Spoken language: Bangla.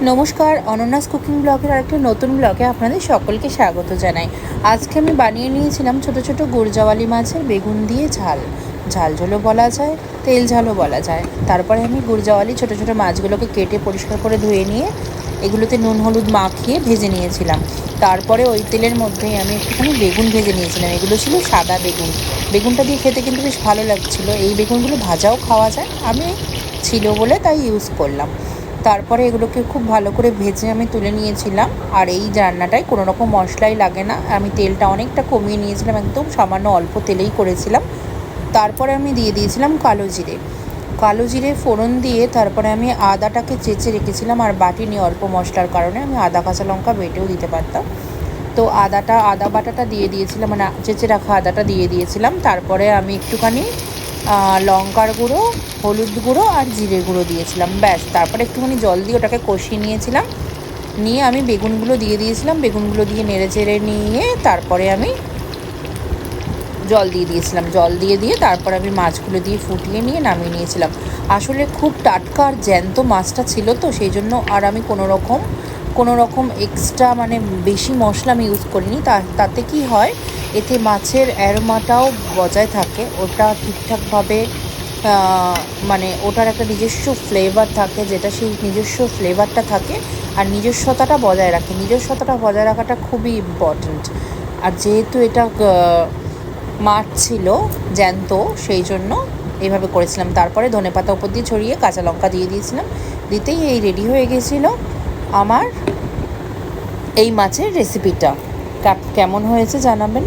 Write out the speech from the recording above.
নমস্কার, অনন্যাস কুকিং ব্লগের আরেকটা নতুন ব্লগে আপনাদের সকলকে স্বাগত জানাই। আজকে আমি বানিয়ে নিয়েছিলাম ছোট ছোট গুরজাওয়ালি মাছের বেগুন দিয়ে ঝাল। ঝাল ঝোলও বলা যায়, তেল ঝালও বলা যায়। তারপরে আমি গুরজাওয়ালি ছোট ছোট মাছগুলোকে কেটে পরিষ্কার করে ধুয়ে নিয়ে এগুলোতে নুন হলুদ মাখিয়ে ভেজে নিয়েছিলাম। তারপরে ওই তেলের মধ্যেই আমি একটুখানি বেগুন ভেজে নিয়েছিলাম। এগুলো ছিল সাদা বেগুন। বেগুনটা দিয়ে খেতে কিন্তু বেশ ভালো লাগছিলো। এই বেগুনগুলো ভাজাও খাওয়া যায়, আমি ছিল বলে তাই ইউজ করলাম। তারপরে এগুলোকে খুব ভালো করে ভেজে আমি তুলে নিয়েছিলাম। আর এই রান্নাটায় কোনো রকম মশলাই লাগে না। আমি তেলটা অনেকটা কমিয়ে নিয়েছিলাম, একদম সামান্য অল্প তেলেই করেছিলাম। তারপরে আমি দিয়ে দিয়েছিলাম কালো জিরে ফোড়ন দিয়ে তারপরে আমি আদাটাকে চেঁচে রেখেছিলাম, আর বাটিনি অল্প মশলার কারণে আমি আদা কাঁচা লঙ্কা বেটেও দিতে পারতাম। তো আদা বাটাটা দিয়ে দিয়েছিলাম, মানে চেঁচে রাখা আদাটা দিয়ে দিয়েছিলাম। তারপরে আমি একটুখানি লঙ্কার গুঁড়ো, হলুদ গুঁড়ো আর জিরে গুঁড়ো দিয়েছিলাম, ব্যাস। তারপরে একটুখানি জল দিয়ে ওটাকে কষিয়ে নিয়েছিলাম। নিয়ে আমি বেগুনগুলো দিয়ে দিয়েছিলাম, বেগুনগুলো দিয়ে নেড়ে চেড়ে নিয়ে তারপরে আমি জল দিয়ে তারপর আমি মাছগুলো দিয়ে ফুটিয়ে নিয়ে নামিয়ে নিয়েছিলাম। আসলে খুব টাটকা আর জ্যান্ত মাছটা ছিল, তো সেই জন্য আর আমি কোনো রকম এক্সট্রা মানে বেশি মশলা আমি ইউজ করিনি। তাতে কি হয়, এতে মাছের অ্যারোমাটাও বজায় থাকে, ওটা ঠিকঠাকভাবে মানে ওটার একটা নিজস্ব ফ্লেভার থাকে, যেটা সেই নিজস্ব ফ্লেভারটা থাকে আর নিজস্বতাটা বজায় রাখাটা খুবই ইম্পর্ট্যান্ট। আর যেহেতু এটা মাছ ছিল জ্যান্ত, সেই জন্য এইভাবে করেছিলাম। তারপরে ধনেপাতা উপর দিয়ে ছড়িয়ে কাঁচা লঙ্কা দিয়ে দিয়েছিলাম। দিতেই এই রেডি হয়ে গেছিলো আমার এই মাছের রেসিপিটা। কেমন হয়েছে জানাবেন।